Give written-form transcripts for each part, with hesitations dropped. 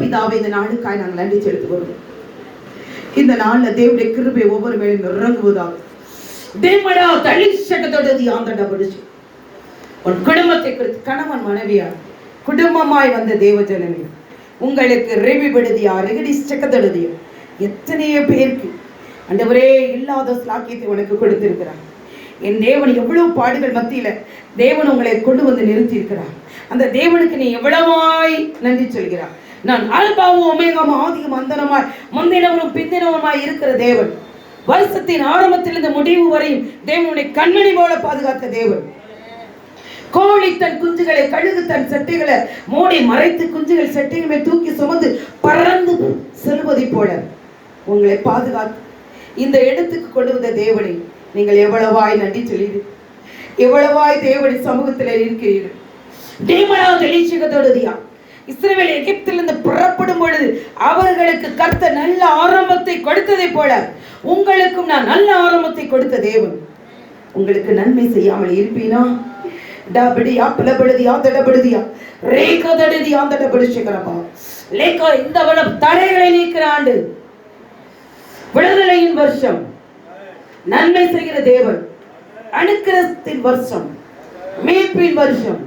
பிதாவை இந்த நாளுக்காய் நாங்கள் நன்றி செலுத்துகிறோம். இந்த நாளில் தேவனுடைய கிருபை ஒவ்வொரு மேலும் இறங்குவதாக. தேவடா தளிச்சகத்தோடு ஆந்தட படிச்சு உன் குடும்பத்தை குறித்து கணவன் மனைவியார் குடும்பமாய் வந்த தேவ ஜனமே, உங்களுக்கு ரெவிபடுதியா ரெகடி சக்கத்தடுதியா எத்தனையோ பேருக்கு ஆண்டவரே இல்லாத ஸ்லாக்கியத்தை உனக்கு கொடுத்திருக்கிறார். என் தேவன் எவ்வளவு பாடுகள் மத்தியில தேவன் உங்களை கொண்டு வந்து நிறுத்தி இருக்கிறார். அந்த தேவனுக்கு நீ எவ்வளவாய் நன்றி சொல்கிறார். நான் அல்பாவும் ஒமேகாவும் ஆதியும் அந்தனமாய் முந்தினவரும் பிந்தினவருமாய் இருக்கிற தேவன், வருஷத்தின் ஆரம்பத்திலிருந்து முடிவு வரையும் தேவனுடைய கண்மணி போல பாதுகாத்த தேவன். கோழி தன் குஞ்சுகளை, கழுகு தன் சட்டைகளை மூடி மறைத்து குஞ்சுகள் சட்டைகளை தூக்கி சுமந்து பறந்து செல்வதை போல உங்களை பாதுகாத்து இந்த இடத்துக்கு கொண்டு வந்த தேவனை நீங்கள் எவ்வளவாய் நன்றி சொல்லிடு, எவ்வளவாய் தேவனை சமூகத்தில் இருக்கிறீர்கள். இஸ்ரவேல் எகிப்திலிருந்து புறப்படும் பொழுது அவர்களுக்கு கர்த்தர் நல்ல ஆரம்பத்தை கொடுத்ததை போல உங்களுக்கும் நான் நல்ல ஆரம்பத்தை கொடுத்த தேவன். உங்களுக்கு நன்மை செய்யாமல் இருப்பீனா? டபடியா பலபடுதியா தடபடுதியா ரேகா தடதியா தடபடுஷகரமா லேகா இந்த வருடம் தடைகளை நீக்கிற ஆண்டு, விடுதலையின் வருஷம், நன்மை செய்கிற தேவன், அனுக்கிரகத்தின் வருஷம், மீட்பின் வருஷம்.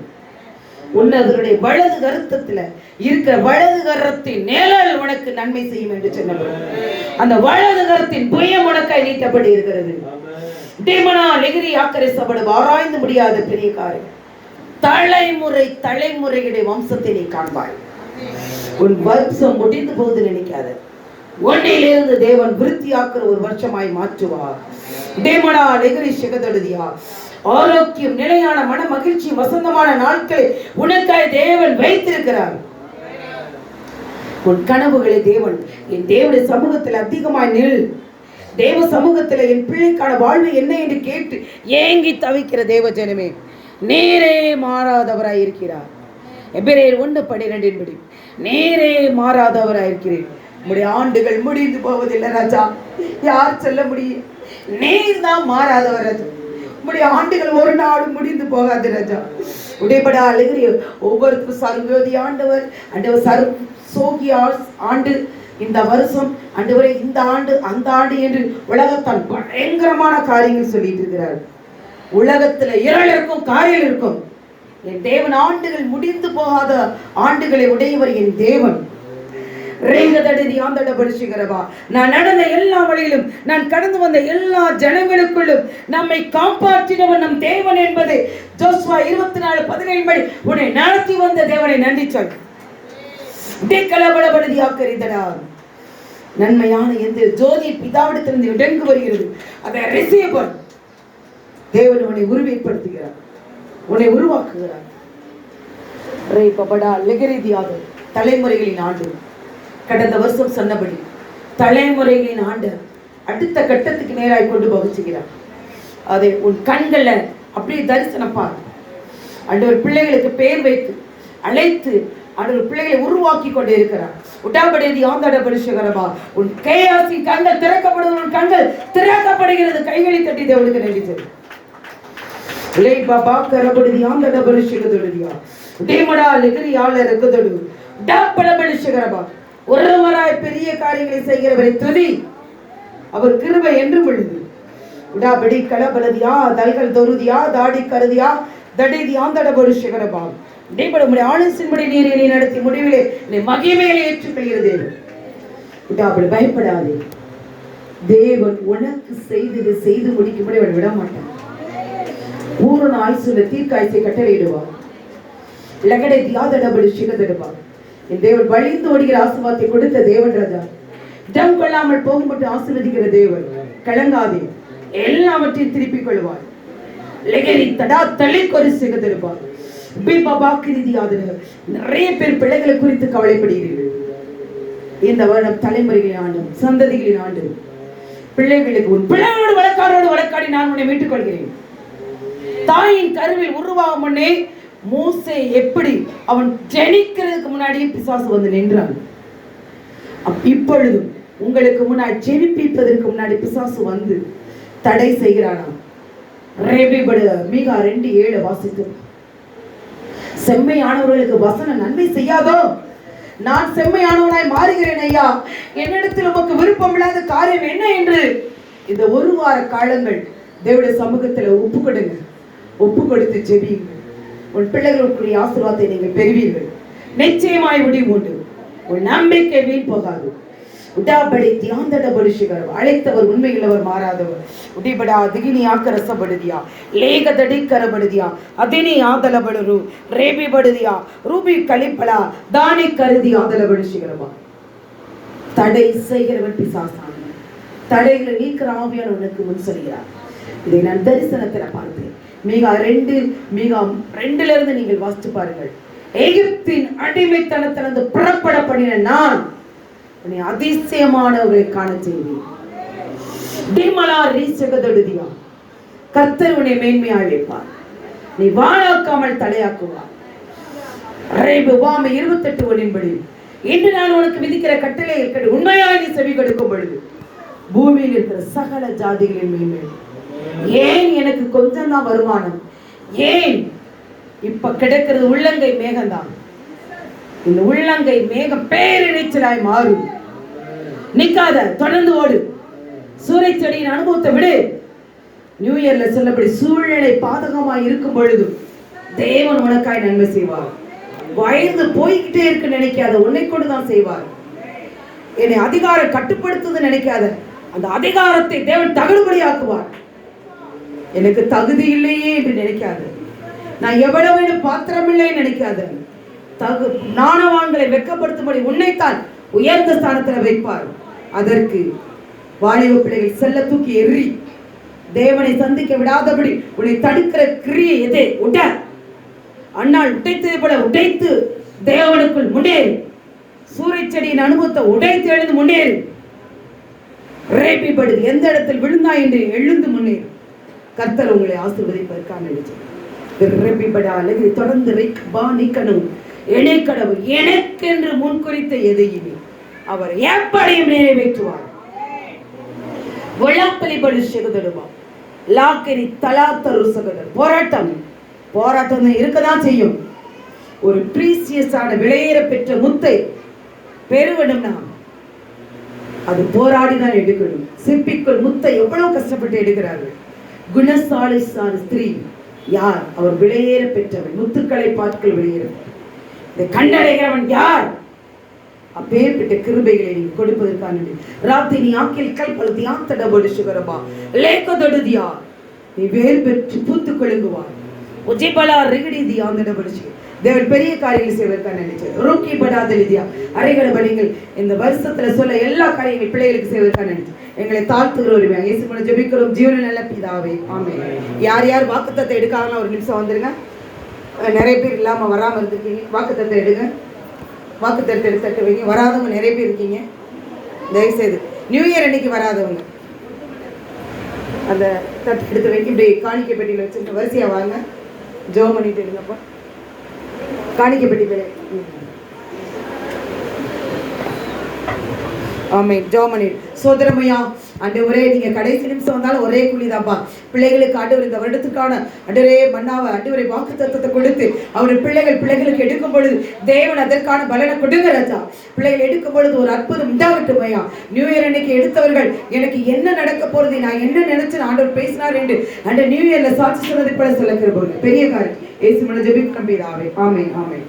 உன்னதனுடைய வலது கருத்தத்துல இருக்கிற வலது கரத்தின் நிழல் உனக்கு நன்மை செய்யும் என்று சொன்னவர். அந்த வலது கரத்தின் புயம் உனக்காய் நீட்டப்பட்டு இருக்கிறது. தேவனா நெகிரி ஆக்கரை சபடு ஆராய்ந்து முடியாத பெரிய காரியம். தலைமுறையுடைய வம்சத்தை நீ காண்பாய். உன் வருஷம் முடிந்து போகுது நினைக்காத. ஒன்னிலிருந்து தேவன் விருத்தியாக்குற ஒரு வருஷமாய் மாற்றுவார். தேவனா நெகிரி சிகதழுதியா ஆரோக்கியம், நிலையான மன மகிழ்ச்சி, வசந்தமான நாட்களை உனக்காய் தேவன் வைத்திருக்கிறார். உன் கனவுகளை தேவன் என் தேவனுடைய சமூகத்தில் அதிகமாய் நில். தேவ சமூகத்தில் என் பிள்ளைக்கான வாழ்வு என்ன என்று கேட்டு ஏங்கி தவிக்கிற தேவ ஜனமே, நேரே மாறாதவராய் இருக்கிறார். எபிரேயர் 1:12 படி நேரே மாறாதவராய் இருக்கிறேன். உம்முடைய ஆண்டுகள் முடிந்து போவதில்லை ராஜா. யார் சொல்ல முடியும்? நீர் தான் மாறாதவர் ராஜா. உம்முடைய ஆண்டுகள் ஒரு நாளும் முடிந்து போகாது ராஜா. உடைபடா அழுகிற ஒவ்வொருத்தரும் சர்வோதி ஆண்டவர், ஆண்டவர் சோகியா ஆண்டு, இந்த வருஷம் ஆண்டவரே, இந்த ஆண்டு அந்த ஆண்டு என்று உலகத்தால் பயங்கரமான காரியங்கள் சொல்லிட்டு இருக்கிறார். உலகத்துல இருள் இருக்கும், காரியம் இருக்கும். என் தேவன் ஆண்டுகள் முடிந்து போகாத ஆண்டுகளை உடையவர் என் தேவன். நான் நடந்த எல்லா வழியிலும், நான் கடந்து வந்த எல்லா ஜனங்களுக்குள்ளும் நம்மை காப்பாற்றினவன் நம் தேவன் என்பதை ஜோசுவா 24:17 படி உன்னை நடத்தி வந்த தேவனை நன்றி சொல். நன்மையான எந்த ஜோதி பிதாவிடத்திலிருந்து இடங்கு வருகிறது, அதை ரிசீவ் பண்ணு. தேவன் உன்னை உருவப்படுத்துகிறார், உன்னை உருவாக்குகிறார். தலைமுறைகளின் ஆண்டு, கடந்த வருஷம் சொன்னபடி தலைமுறைகளின் ஆண்டு அடுத்த கட்டத்துக்கு நேராய் கொண்டு போகிறார். அதை உன் கண்களை அப்படியே தரிசனப்பார். ஆண்டவர் பிள்ளைகளுக்கு பெயர் வைத்து அழைத்து ஆண்டவர் பிள்ளைகளை உருவாக்கி கொண்டே இருக்கிறார். உடாபடேதி ஆந்தாட பரிசுகரமா உன் கேயாசி கண்கள் திறக்கப்படுவது, உன் கண்கள் திறக்கப்படுகிறது. கைகளை தட்டி தேவனுக்கு நன்றி சொல்லு. லே பாபா கரபடுதி ஆந்தாட பரிசுகதொடுதியா டேமடா லிகிரி ஆளர் கதொடு டாப்பட பரிசுகரமா ஒருவராய் பெரிய காரியங்களை செய்கிறவரை துதி. அவர் கிருபை என்றும் உள்ளது. உடாபடி கலபலதியா தல்கள் தொருதியா தாடி கருதியா தடிதி ஆந்தாட பரிசுகரமா டேபட ஆலோசனைப்படி நீரை நடத்தி முடிவிலே நீ மகிமையை ஏற்றுக்கொள்கிறது. உடாபடி பயப்படாதே. தேவன் உனக்கு செய்து முடிக்கும்படி அவன் விட மாட்டான். பூரண ஆயுசுல தீர்க்காய்ச்சை கட்டளையிடுவார். லகடை தியாதடபடி சிகதடுவார். என் தேவன் வழிந்து ஓடுகிற ஆசீர்வாதத்தை கொடுத்த தேவன் ராஜா. இடம் கொள்ளாமல் போகும்பட்டு ஆசீர்வதிக்கிற தேவன். கலங்காதே, எல்லாவற்றையும் திருப்பிக் கொள்வார். லெகரி தடா தளிக்கொரு சிகதடுவார். நிறைய பேர் பிள்ளைகளை குறித்து கவலைப்படுகிறீர்கள். இந்த வருடம் தலைமுறைகளின் ஆண்டு, சந்ததிகளின் ஆண்டு. பிள்ளைகளுக்கு உன் பிள்ளைகளோடு வழக்காடி நான் உன்னை மீட்டுக் கொள்கிறேன். தாயின் கருவில் உருவாகும் முன்னே மோசே எப்படி அவன் ஜெனிக்கிறதுக்கு முன்னாடியே பிசாசு வந்து நின்றான். இப்பொழுதும் உங்களுக்கு முன்னாடி ஜெனிப்பிப்பதற்கு முன்னாடி பிசாசு வந்து தடை செய்கிறானா? மீகா 2:7 வாசித்து, செம்மையானவர்களுக்கு வசனம் நன்மை செய்யாதோ? நான் செம்மையானவனாய் மாறுகிறேன் ஐயா, என்னிடத்தில் உமக்கு விருப்பம் இல்லாத காரியம் என்ன என்று இந்த ஒரு வார காலங்கள் தேவனுடைய சமூகத்தில் ஒப்பு கொடுங்க. ஒப்பு கொடுத்து ஜெபியுங்கள். உன் பிள்ளைகளுக்குரிய ஆசீர்வாதத்தை நீங்கள் பெறுவீர்கள். நிச்சயமாய் முடிவு உண்டு. உன் நம்பிக்கை வீண் போகாது. உடாபடி தியாந்தடபடி சிகரம் அழைத்தவர் உண்மையுள்ளவர் மாறாதவர். உடிபடா திகினி ஆக்கரசப்படுதியா லேகதடி கரபடுதியா அதினி ஆதலபடுரு ரேபி படுதியா ரூபி கலிப்பலா தானி கருதி ஆதலபடு சிகரமா. தடை செய்கிறவன் பிசாசான தடைகளை நீக்கிற ஆவியான உனக்கு முன் சொல்கிறார். இதை நான் தரிசனத்தில் பார்த்தேன். மீகா 2:2 நீங்கள் வாசித்து பாருங்கள். எகிப்தின் அடிமைத்தனத்திலிருந்து புறப்பட பண்ணின நான் உன்னை அதிசயமானவர்களை காண செய்வேன். கர்த்தர் உன்னை மேன்மையாய் வைப்பார். நீ வாழாக்காமல் தலையாக்குவார். 28:1 இன்று நான் உனக்கு விதிக்கிற கட்டளை உண்மையாய் நீ செவி கொடுக்கும் பொழுது பூமியில் இருக்கிற சகல ஜாதிகளின் மேன்மை. ஏன் எனக்கு கொஞ்சம் தான் வருமானம்? ஏன் இப்ப கிடைக்கிறது உள்ளங்கை மேகம்தான். இந்த உள்ளங்கை மேகம் பேரிழைச்சலாய் மாறும். நிக்காத, தொடர்ந்து ஓடு. சூறை செடியின் அனுபவத்தை விடு. நியூ இயர்ல சொல்லப்படி சூழ்நிலை பாதகமாய் இருக்கும் பொழுது தேவன் உனக்காய் நன்மை செய்வார். வயது போய்கிட்டே இருக்கு நினைக்காத, உன்னை கொண்டுதான் செய்வார். என்னை அதிகாரம் கட்டுப்படுத்துவது நினைக்காத, அந்த அதிகாரத்தை தேவன் தகுதிபடியாக்குவார். எனக்கு தகுதி இல்லையே என்று நினைக்காத, நான் எவ்வளவு பாத்திரம் இல்லை நினைக்காத, நாணவான்களை வெட்கப்படுத்தும்படி உன்னைத்தான் உயர்ந்த ஸ்தானத்தில் வைப்பார். அதற்கு வாலிப பிள்ளைகள் செல்ல தூக்கி எறி தேவனை சந்திக்க விடாதபடி உன்னை தடுக்கிற கிரியை எதே உட அண்ணால் உடைத்தது போல உடைத்து தேவனுக்குள் முன்னேறு. சூறை செடியின் அனுபவத்தை உடைத்து எழுந்து முன்னேறு. ரேபிபடு எந்த இடத்தில் விழுந்தாய் என்று எழுந்து முன்னேறு. கர்த்தர் உங்களை ஆசீர்வதிப்பதற்காக தொடர்ந்து நீக்கணும். இணைக்கடவுள் எனக்கென்று முன்குறித்த எதையுமே அவர் எப்படியும் நிறைவேற்றுவார். போராட்டம் இருக்கதான் செய்யும். ஒரு பிரீசியஸான விலையேற பெற்ற முத்தை பெறுவனும்னா அது போராடிதான் எடுக்கணும். சிற்பிக்குள் முத்தை எவ்வளவு கஷ்டப்பட்டு எடுக்கிறார்கள். குணசாலிசான ஸ்திரீ யார்? அவர் விலையேற பெற்றவன். முத்துக்களை பார்க்கல் வெளியேற இதை கண்டடைகிறவன் யார்? அப்பேற்பட்ட கிருபைகளை நீ கொடுப்பதற்கான ராத்தி நீ ஆக்கில் கல்பழுத்தி ஆத்தடபடு சுகரபா லேக்கதொடுதியா நீ வேல் பெற்று பூத்து கொழுங்குவார். உஜிபலா ரிகடிதி ஆந்தடபடு தேவன் பெரிய காரியங்களை செய்வதற்கான நினைச்சது. ரோக்கி படாதலிதியா அரைகட பணிகள் இந்த வருஷத்துல சொல்ல எல்லா காரியங்கள் பிள்ளைகளுக்கு செய்வதற்கான நினைச்சு எங்களை தாழ்த்துகிறோம். இயேசு மூலம் ஜெபிக்கிறோம். ஜீவன நல்ல பிதாவே, ஆமென். யார் யார் வாக்குத்தத்தம் எடுக்காமலாம் ஒரு நிமிஷம் வந்துருங்க. நிறைய பேர் இல்லாமல் வராமல் இருந்திருக்கீங்க. வாக்குத்தத்தம் எடுங்க. வாக்குத்தத்தம் எடுத்து வைங்க. வராதவங்க நிறைய பேர் இருக்கீங்க. தயவுசெய்து நியூ இயர் அன்னைக்கு வராதவங்க அந்த தட்டு எடுத்து வைக்க. இப்படி காணிக்கை பெட்டியில் வச்சுருக்க வரிசையாக வாங்க. ஜெபம் பண்ணிட்டு இருங்கப்பா. காணிக்கை பெட்டி பேர் ஆமென். ஜெபம் பண்ணிட்டு சோதரமையா ஆண்டவரே, நீங்க கடைசி நிமிஷம் வந்தாலும் ஒரே கூலிதாப்பா. பிள்ளைகளுக்கு ஆண்டவர் இந்த வருடத்துக்கான ஆண்டவரே மன்னாவை ஆண்டவரை வாக்குத்தத்தத்தை கொடுத்து அவருடைய பிள்ளைகளுக்கு எடுக்கும் பொழுது தேவன் அதற்கான பலனை கொடுங்க ராஜா. பிள்ளைகள் எடுக்கும் பொழுது ஒரு அற்புதம் உண்டாகட்டும் ஐயா. நியூ இயர் அன்னைக்கு எடுத்தவர்கள் எனக்கு என்ன நடக்க போறது, நான் என்ன நினைச்சேன் ஆண்டவர் பேசினார் என்று அந்த நியூ இயர்ல சாட்சி சொன்னதை போல சொல்ல பெரிய காரியம். இயேசு மூலம் ஜெபிக்கிறோம் பிதாவே, ஆமென், ஆமென்.